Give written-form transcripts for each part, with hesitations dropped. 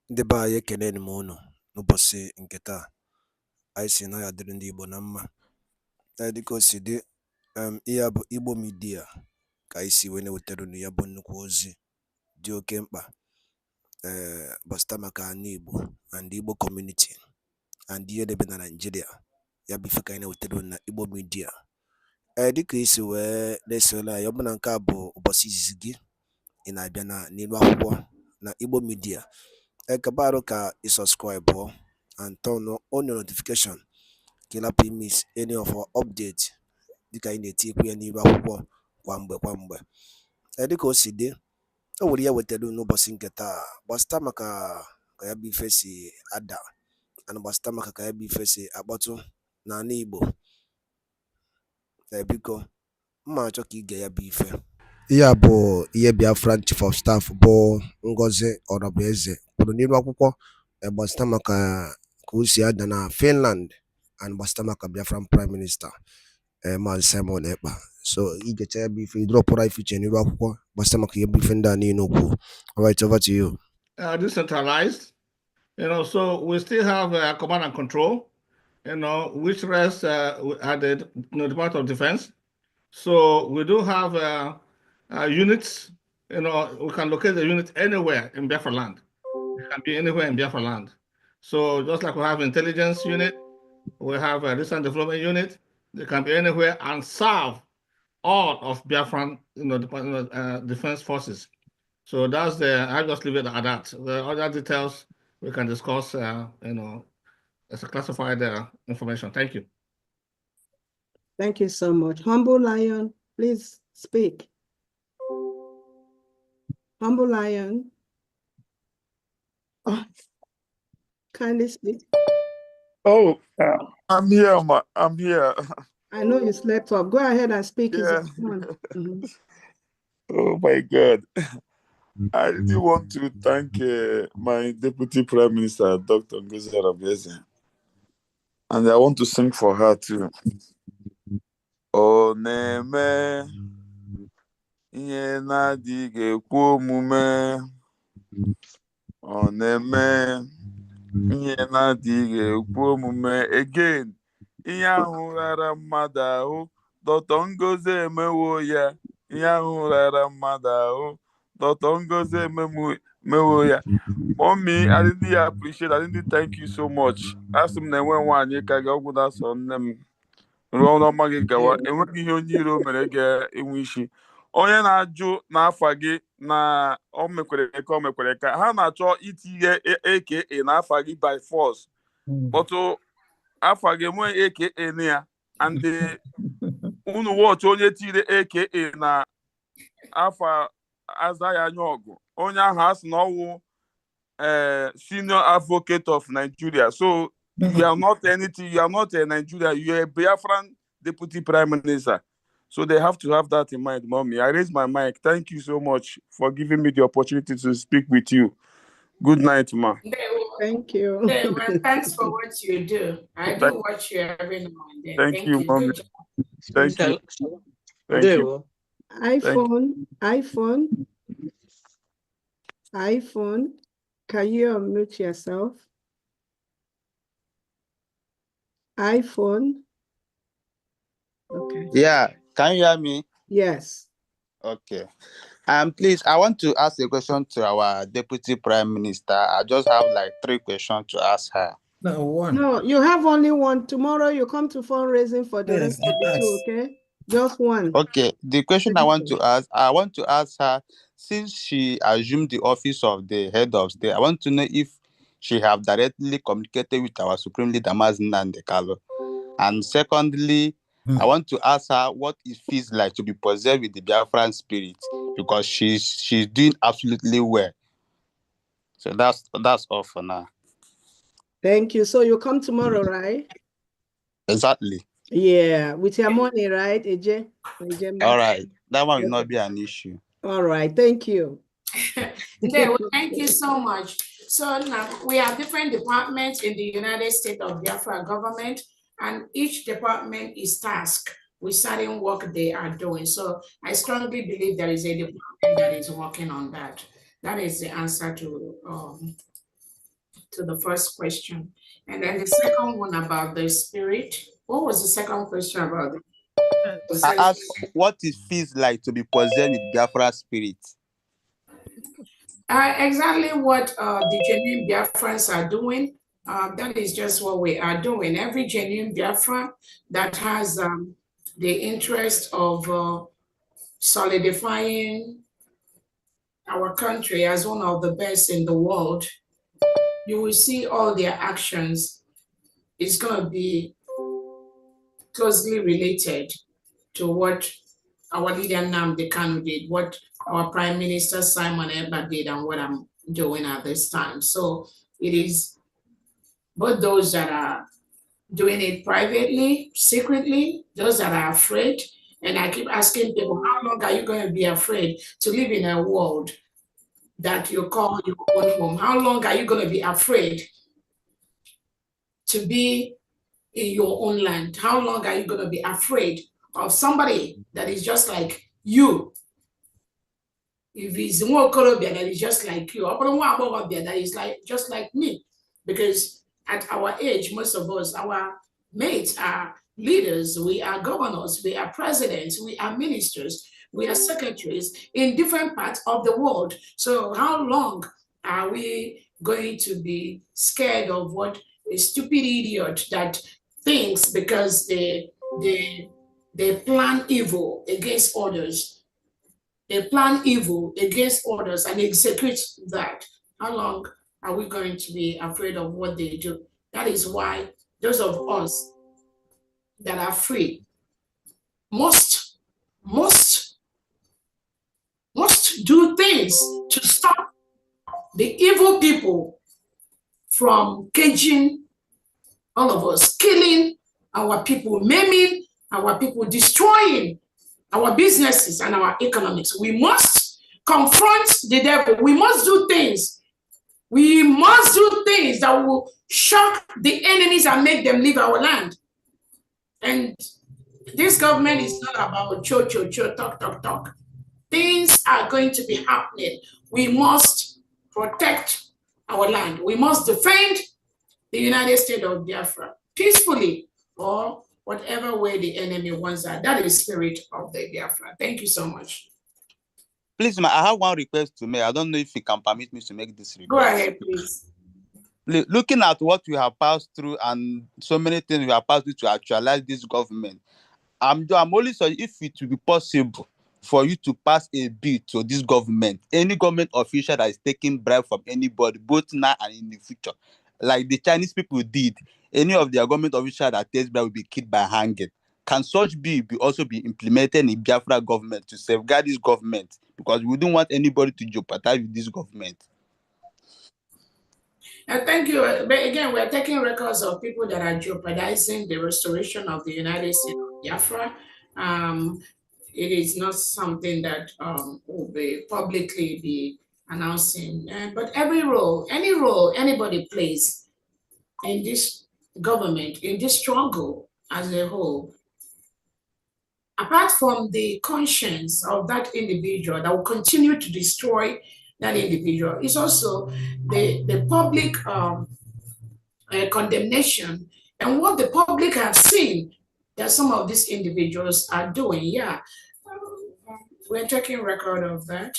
Ndị be anyị ekene m unu n'ụbọchị nke taa. Anyị sị na ya dịrị ndị Igbo na mma. Dịka o si dị, ihe a bụ Igbo Media ka anyị si wee na-ewetara unu ya bụ nnukwu ozi dị oke mkpa gbasata maka ana Igbo and Igbo community and ihe debe na Nigeria. Ya bụ ife ka anyị na-ewetara unu na Igbo Media. Dịka isi wee na-esole anyị, ọ bụ na nke a bụ ụbọchị izizi gị ị na-abịa n'ilu akwụkwọ na Igbo Media, kabaru ka you subscribe and turn on your notification ka ị miss any of our updates dịka anyị na-etikwu ya n'iru akwụkwọ kwa mgbe. Dịka o si dị, o nwere ya wetara n'ụbọchị nke taa gbasata maka ka ya bụ ife si ada and gbasata maka ka ya bụ ife si akpọtụ n'ala Igbo. Biko mma achọ ka ige ya bụ ife. Ihe a bụ ihe BIAFRA Chief of Staff bụ Ngozi Orabueze kwuru n'iru akwụkwọ gbasata maka ka o si ada na Finland and gbasata maka Biafran Prime Minister Maazị Simon Ekpa. So igecha ya bụ ife idropụra ife iche n'iru akwụkwọ gbasata maka ihe bụ ife ndị a niile okwu. All right, over to you. Decentralized, so we still have command and control, which rests at the Department of Defense. So we do have units, we can locate the unit anywhere in Biafra land. It can be anywhere in Biafra land. So just like we have intelligence unit, we have a research and development unit, they can be anywhere and serve all of Biafran, defense forces. So that's I just leave it at that. The other details we can discuss, as a classified information. Thank you. Thank you so much. Humble Lion, please speak. Humble Lion. Oh, kindly speak. Oh, I'm here, ma. I'm here. I know you slept off. Go ahead and speak. Yeah. Oh my God. I really want to thank my Deputy Prime Minister, Dr. Ngozi Orabueze. And I want to sing for her too. Oneme ihe na-adịghị ekwu omume. Oneme ihe na-adịghị ekwu omume. Again, ihe ahụ rara mmadụ ahụ, Dr. Ngozi emewo ya. Ihe ahụ rara mmadụ ahụ, Dr. Ngozi emewo ya. Mommy, I really appreciate it. I really thank you so much. Asị m na enwe nwaanyị ka gị ọgwụ na-asọ nne m ruo n'ọma gị gawa, enweghị ihe onye iro mere ga-enwe isi. Onye na-ajụ n'afa gị na o mekwere ka ha na-achọ itinye AKA n'afa gị by force, but afa gị enweghị AKA na ya, and unu watch onye tire AKA na afa aza ya anya ọgụ, onye ahụ asị na ọwụ senior advocate of Nigeria. So you are not anything, you are not a Nigeria, you are a Biafran Deputy Prime Minister. So they have to have that in mind, Mommy. I raise my mic. Thank you so much for giving me the opportunity to speak with you. Good night, ma. Thank you. Well, thanks for what you do. I do watch you every now and then. Thank you, Mommy. Thank you. Thank you. iPhone, can you unmute yourself? iPhone. Okay. Yeah, can you hear me? Yes. Okay. Please, I want to ask a question to our Deputy Prime Minister. I just have like 3 questions to ask her. No, one. No, you have only one. Tomorrow you come to fundraising for the rest of the 2, okay? Just one. Okay. The question I want to ask her, since she assumed the office of the head of state, I want to know if she have directly communicated with our Supreme Leader Mazi Nnamdi Kanu. And secondly, I want to ask her what it feels like to be possessed with the Biafran spirit, because she's doing absolutely well. So that's all for now. Thank you. So you come tomorrow, right? Exactly. Yeah, with your money, right, AJ? All right. That one will not be an issue. All right. Thank you. Thank you so much. So now we have different departments in the United States of Biafra government, and each department is tasked with certain work they are doing. So I strongly believe there is a department that is working on that. That is the answer to to the first question. And then the second one about the spirit. What was the second question about? I asked what it feels like to be possessed with Biafra spirit. Exactly what the genuine Biafrans are doing. That is just what we are doing. Every genuine Biafran that has the interest of solidifying our country as one of the best in the world, you will see all their actions is going to be closely related to what our leader NNAMDI Kanu did, what our Prime Minister Simon Ekpa did, and what I'm doing at this time. So it is both those that are doing it privately, secretly, those that are afraid. And I keep asking people, how long are you going to be afraid to live in a world that you call your own home? How long are you going to be afraid to be in your own land? How long are you going to be afraid of somebody that is just like you? If it's more Colombia that is just like you, or that is like just like me, because at our age, most of us, our mates are leaders, we are governors, we are presidents, we are ministers, we are secretaries in different parts of the world. So how long are we going to be scared of what a stupid idiot that thinks because they plan evil against others? They plan evil against others and execute that. How long are we going to be afraid of what they do? That is why those of us that are free must do things to stop the evil people from caging all of us, killing our people, maiming our people, destroying our businesses and our economics. We must confront the devil. We must do things. We must do things that will shock the enemies and make them leave our land. And this government is not about cho, talk. Things are going to be happening. We must protect our land. We must defend the United States of Biafra peacefully, or whatever way the enemy wants that. That is spirit of the Biafra. Thank you so much. Please, I have one request to make. I don't know if you can permit me to make this request. Go ahead, please. Looking at what we have passed through and so many things we have passed through to actualize this government, I'm only sorry if it will be possible for you to pass a bill to this government, any government official that is taking bribe from anybody, both now and in the future, like the Chinese people did. Any of their government officials that takes bribe will be killed by hanging. Can such bill also be implemented in Biafra government to safeguard this government? Because we don't want anybody to jeopardize with this government. Thank you. But again, we're taking records of people that are jeopardizing the restoration of the United States of Biafra. It is not something that will be publicly be announcing. But every role, any role anybody plays in this government, in this struggle as a whole, apart from the conscience of that individual that will continue to destroy that individual, is also the public condemnation and what the public have seen that some of these individuals are doing. Yeah, we're taking record of that.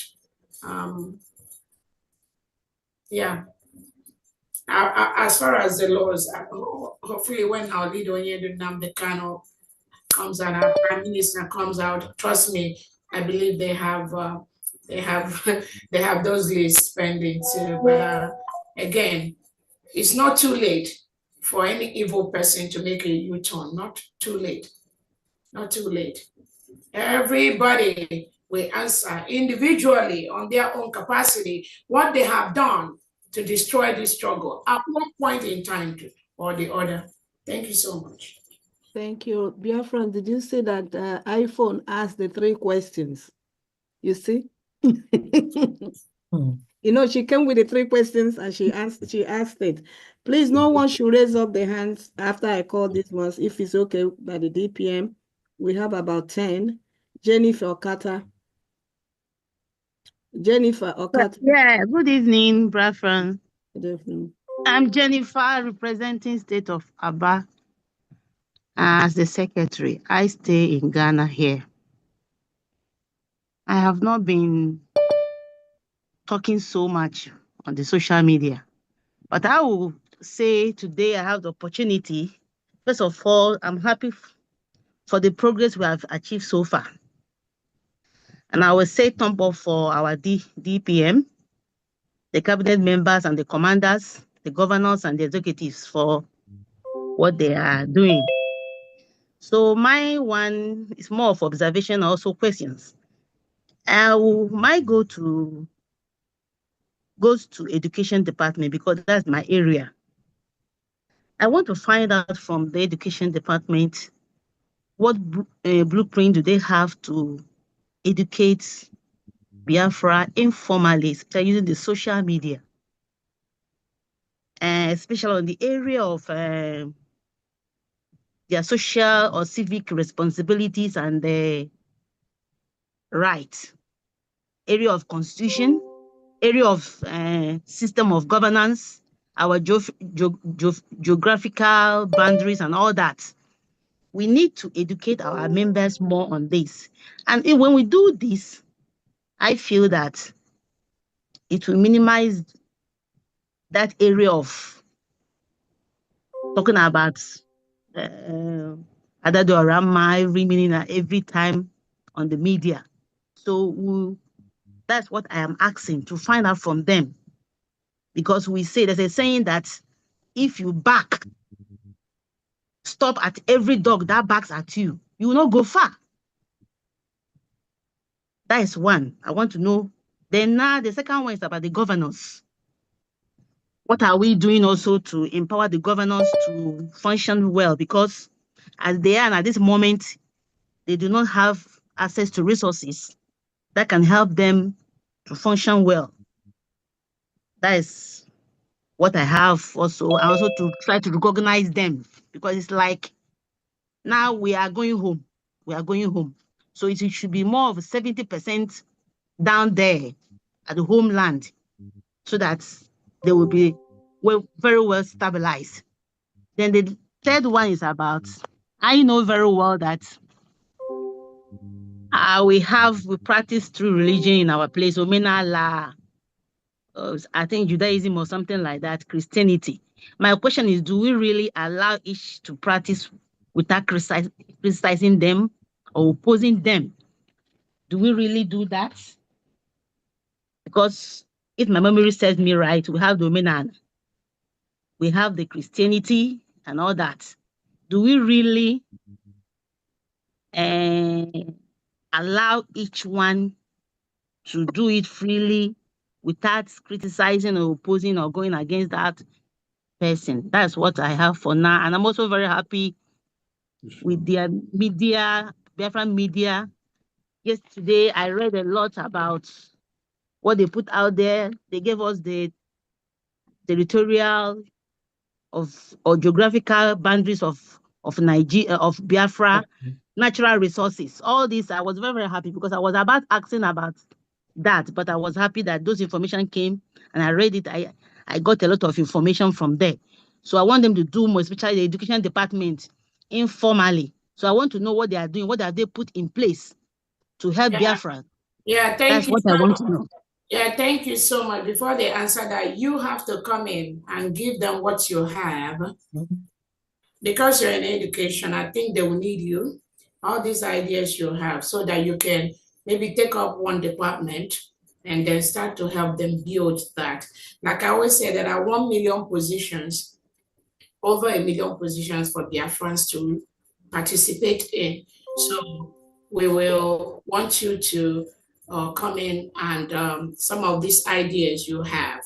Yeah. As far as the laws, hopefully when our leader NNAMDI Kanu comes out, our Prime Minister comes out, trust me, I believe they have those lists pending too. But again, it's not too late for any evil person to make a U-turn. Not too late. Not too late. Everybody will answer individually on their own capacity what they have done to destroy this struggle at one point in time or the other. Thank you so much. Thank you. Biafra, did you say that iPhone asked the 3 questions? You see? You know, she came with the 3 questions and she asked it. Please, no one should raise up their hands after I call these ones. If it's okay by the DPM, we have about 10. Jennifer Okata. Yeah, good evening, Biafra. Good evening. I'm Jennifer, representing State of Aba as the secretary. I stay in Ghana here. I have not been talking so much on the social media, but I will say today I have the opportunity. First of all, I'm happy for the progress we have achieved so far. And I will say thumb up for our DPM, the cabinet members and the commanders, the governors and the executives for what they are doing. So my one is more of observation, also questions. My goes to education department because that's my area. I want to find out from the education department what blueprint do they have to educate Biafra informally, especially using the social media, especially on the area of their social or civic responsibilities and the rights, area of constitution, area of system of governance, our geographical boundaries and all that. We need to educate our members more on this. And when we do this, I feel that it will minimize that area of talking about Adadorama every minute, every time on the media. So that's what I am asking to find out from them. Because we say, there's a saying that if you bark, stop at every dog that barks at you, you will not go far. That is one. I want to know. Then now the second one is about the governors. What are we doing also to empower the governors to function well? Because as they are at this moment, they do not have access to resources that can help them to function well. That is what I have also. And also to try to recognize them, because it's like now we are going home. We are going home. So it should be more of 70% down there at the homeland, so that they will be very well stabilized. Then the third one is about, I know very well that we practice through religion in our place, Omena I think Judaism or something like that, Christianity. My question is, do we really allow each to practice without criticizing them or opposing them? Do we really do that? Because if my memory serves me right, we have the Omenan, we have the Christianity and all that. Do we really allow each one to do it freely without criticizing or opposing or going against that person? That's what I have for now. And I'm also very happy with their media, Biafra media. Yesterday, I read a lot about what they put out there. They gave us the territorial or geographical boundaries of Nigeria, of Biafra, natural resources. All this, I was very, very happy because I was about asking about that, but I was happy that those information came and I read it. I got a lot of information from there. So I want them to do more, especially the education department, informally. So I want to know what they are doing, what have they put in place to help Biafra. Yeah, thank That's you. what I want to know. Yeah, thank you so much. Before they answer that, you have to come in and give them what you have. Because you're in education, I think they will need you, all these ideas you have, so that you can maybe take up one department and then start to help them build that. Like I always say, there are 1 million positions, over 1 million positions for Biafrans to participate in. So we will want you to come in and some of these ideas you have,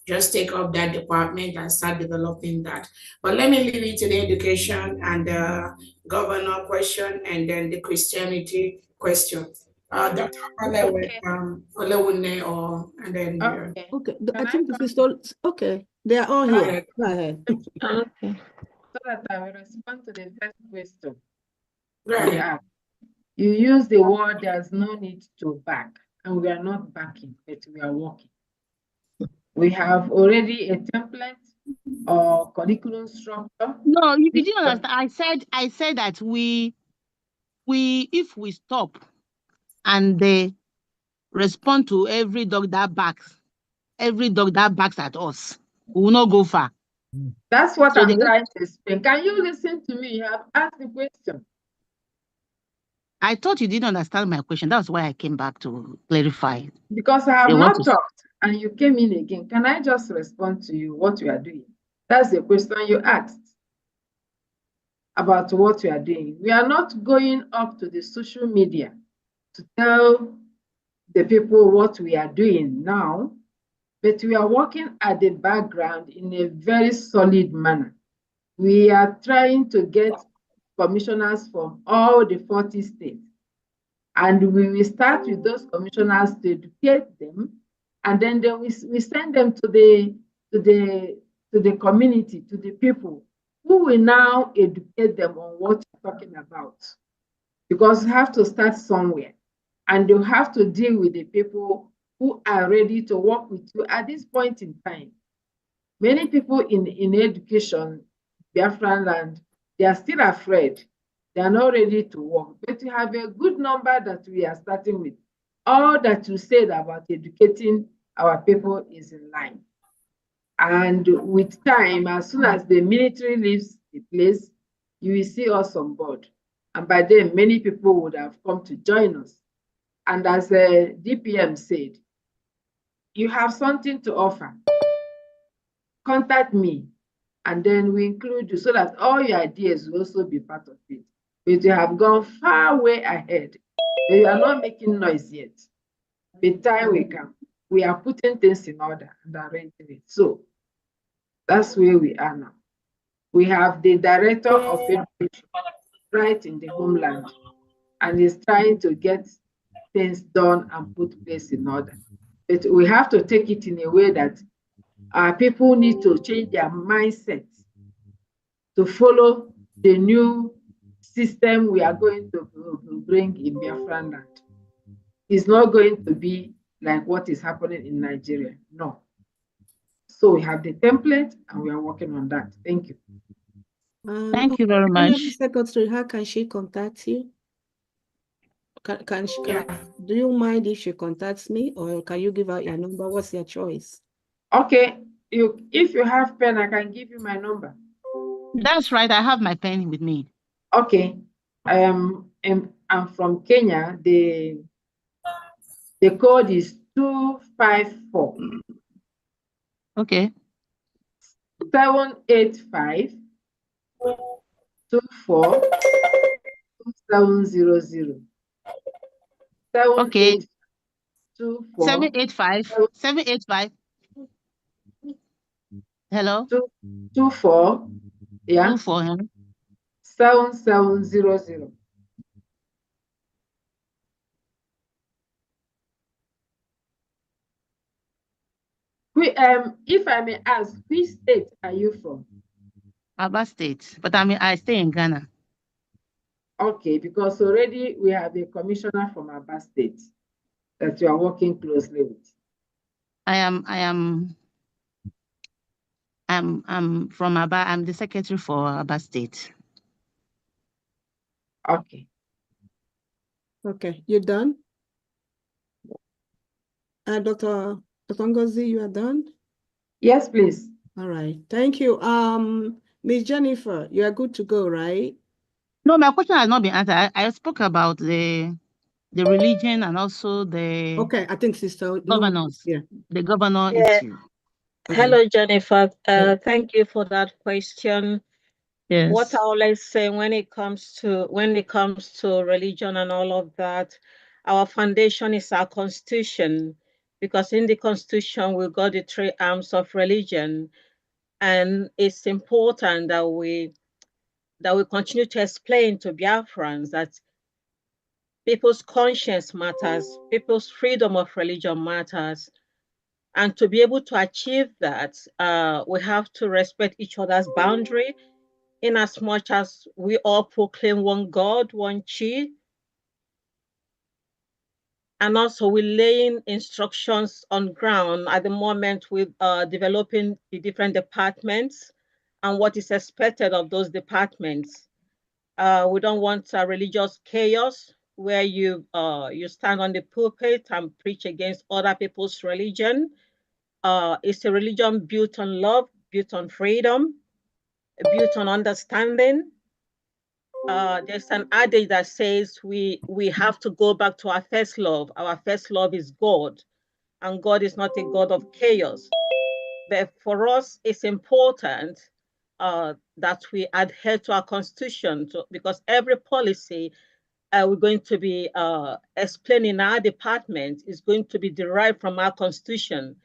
just take up that department and start developing that. But let me leave it to the education and the governor question and then the Christianity question. Dr. Olewune and then Okay, I think this is all. Okay, they are all here. Go ahead. Okay. So that I will respond to the first question. go ahead. You use the word there's no need to back, and we are not backing, but we are working. We have already a template or curriculum structure? No, you didn't understand. I said that we if we stop and they respond to every dog that barks at us, we will not go far. That's what So I'm trying to explain. Can you listen to me? You have asked the question. I thought you didn't understand my question. That's why I came back to clarify. Because I have They want not to- talked and you came in again. Can I just respond to you what you are doing? That's the question you asked about what you are doing. We are not going up to the social media to tell the people what we are doing now, but we are working at the background in a very solid manner. We are trying to get commissioners from all the 40 states. And we will start with those commissioners to educate them, and then we send them to the community, to the people, who will now educate them on what you're talking about. Because you have to start somewhere, and you have to deal with the people who are ready to work with you at this point in time. Many people in education, Biafran land, they are still afraid. They are not ready to work. But we have a good number that we are starting with. All that you said about educating our people is in line. And with time, as soon as the military leaves the place, you will see us on board. And by then, many people would have come to join us. And as the DPM said, you have something to offer. Contact me, and then we include you so that all your ideas will also be part of it. But you have gone far way ahead. But you are not making noise yet. The time we come, we are putting things in order and arranging it. So that's where we are now. We have the director of education right in the homeland, and he's trying to get things done and put place in order. But we have to take it in a way that our people need to change their mindset to follow the new system we are going to bring in Biafran land. It's not going to be like what is happening in Nigeria. No. So we have the template and we are working on that. Thank you. Thank you very much. Secretary, how can she contact you? Do you mind if she contacts me, or can you give out your number? What's your choice? Okay, if you have pen, I can give you my number. That's right. I have my pen with me. Okay. I'm from Kenya. The code is 254. Okay. 785 24 2700. Okay. 785 785. Hello? 24, yeah, 24. 7700. If I may ask, which state are you from? Aba State, but I stay in Ghana. Okay, because already we have a commissioner from Aba State that you are working closely with. I'm from Aba. I'm the secretary for Aba State. Okay. Okay, you done? Dr. Ngozi, you are done? Yes, please. All right, thank you. Ms. Jennifer, you are good to go, right? No, my question has not been answered. I spoke about the religion and also the Okay, I think Sister governance. Yeah. The governor Yeah. issue. Hello, Jennifer. Thank you for that question. Yes. What I always say when it comes to religion and all of that, our foundation is our constitution, because in the constitution we got the three arms of religion, and it's important that we continue to explain to Biafrans that people's conscience matters, people's freedom of religion matters. And to be able to achieve that, we have to respect each other's boundary, in as much as we all proclaim one God, one Chi. And also we're laying instructions on ground at the moment with developing the different departments and what is expected of those departments. We don't want religious chaos where you stand on the pulpit and preach against other people's religion. It's a religion built on love, built on freedom, built on understanding. There's an adage that says we have to go back to our first love. Our first love is God, and God is not a God of chaos. But for us, it's important that we adhere to our constitution because every policy we're going to be explaining our department is going to be derived from our constitution.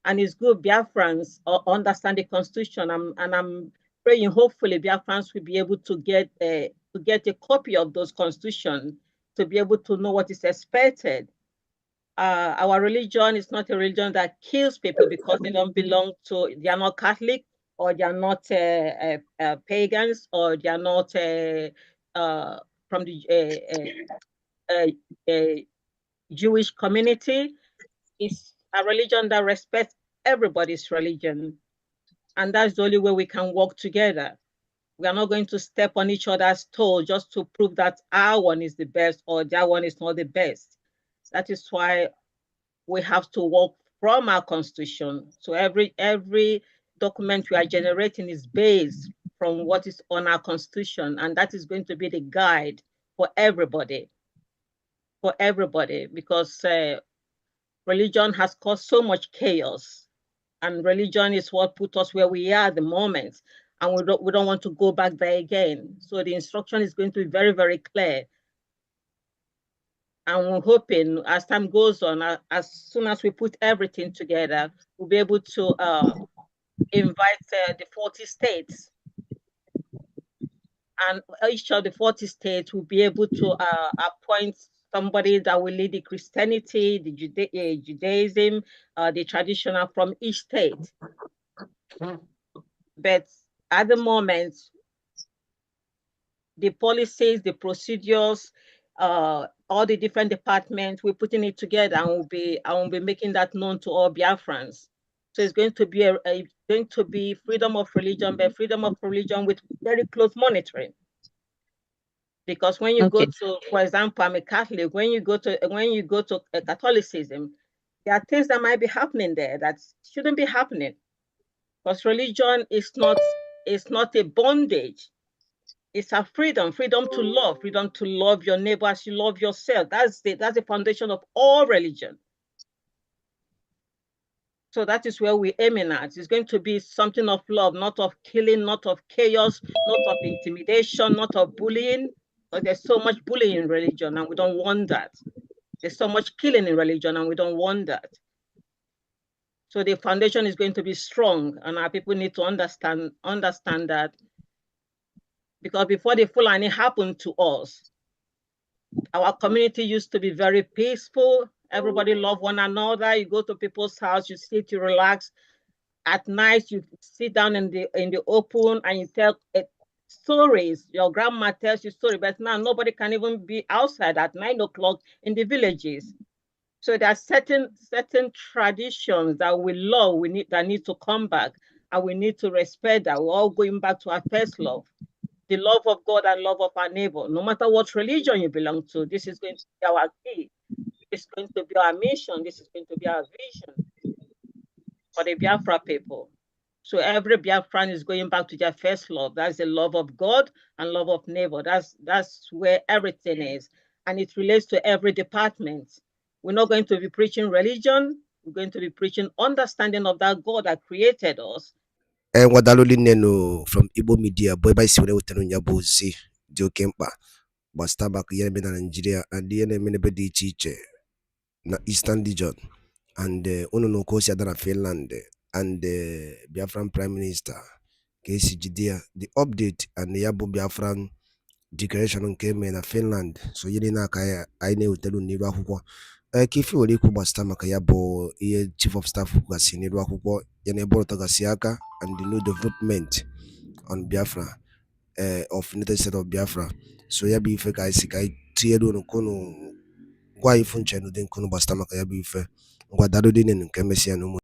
And it's good Biafrans understand the constitution. And I'm praying hopefully Biafrans will be able to get a copy of those constitutions to be able to know what is expected. Our religion is not a religion that kills people because they don't belong to, they are not Catholic, or they are not pagans, or they are not from the Jewish community. It's a religion that respects everybody's religion. And that's the only way we can work together. We are not going to step on each other's toes just to prove that our one is the best or their one is not the best. That is why we have to work from our constitution. So every document we are generating is based from what is on our constitution, and that is going to be the guide for everybody. Because religion has caused so much chaos, and religion is what put us where we are at the moment, and we don't want to go back there again. So the instruction is going to be very, very clear. And we're hoping as time goes on, as soon as we put everything together, we'll be able to invite the 40 states. And each of the 40 states will be able to appoint somebody that will lead the Christianity, the Judaism, the traditional from each state. But at the moment, the policies, the procedures, all the different departments, we're putting it together, and we'll be making that known to all Biafrans. So it's going to be freedom of religion, but freedom of religion with very close monitoring. Because when you go to, for example, I'm a Catholic. When you go to Catholicism, there are things that might be happening there that shouldn't be happening. Because religion is not a bondage. It's a freedom to love your neighbor as you love yourself. That's the foundation of all religion. So that is where we're aiming at. It's going to be something of love, not of killing, not of chaos, not of intimidation, not of bullying. But there's so much bullying in religion, and we don't want that. There's so much killing in religion, and we don't want that. So the foundation is going to be strong, and our people need to understand that. Because before the Fulani happened to us, our community used to be very peaceful. Everybody loved one another. You go to people's house, you sit, you relax. At night, you sit down in the open and you tell stories. Your grandma tells you stories, but now nobody can even be outside at 9 o'clock in the villages. So there are certain traditions that we love, that need to come back, and we need to respect that. We're all going back to our first love. The love of God and love of our neighbor. No matter what religion you belong to, this is going to be our key. This is going to be our mission. This is going to be our vision for the Biafra people. So every Biafran is going back to their first love. That's the love of God and love of neighbor. That's where everything is. And it relates to every department. We're not going to be preaching religion. We're going to be preaching understanding of that God that created us. Wadaloli neno from Igbo media boy by si wele wetanu nyabozi di oke mkpa gbasata maka ihe na Nigeria and ihe na-eme n'ebe dị iche iche na Eastern region and unu na oke osi adara Finland and Biafran Prime Minister ka esi jide ya the update and ya bụ Biafran declaration nke eme na Finland. So ihe na aka ya anyị na-ewetelu n'iru akwụkwọ ka ife were ikwu gbasata maka ya bụ ihe Chief of Staff kwugasị n'iru akwụkwọ ya na ebe ọtọgasị aka and the new development on Biafra of United States of Biafra. So ya bụ ife ka anyị si ka anyị tinyere unu kono gwa ifu nche n'ụdị nkunu gbasata maka ya bụ ife ngwa daalụ dị nenu nke emesịa na ụmụ